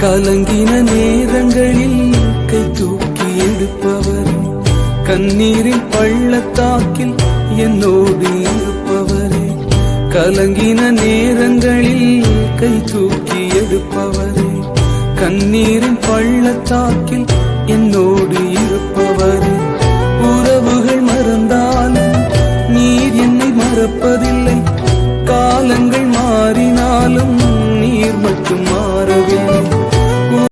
கலங்கின நேரங்களில் கை தூக்கி எடுப்பவரே, கண்ணீரின் பள்ளத்தாக்கில் என்னோடு இருப்பவரே. கலங்கின நேரங்களில் கை தூக்கி எடுப்பவரே, கண்ணீரின் பள்ளத்தாக்கில் என்னோடு இருப்பவரே. உறவுகள் மறந்தாலும் நீர் என்னை மறப்பதில்லை, காலங்கள் மாறினாலும் நீர் மட்டும் மாறவில்லை.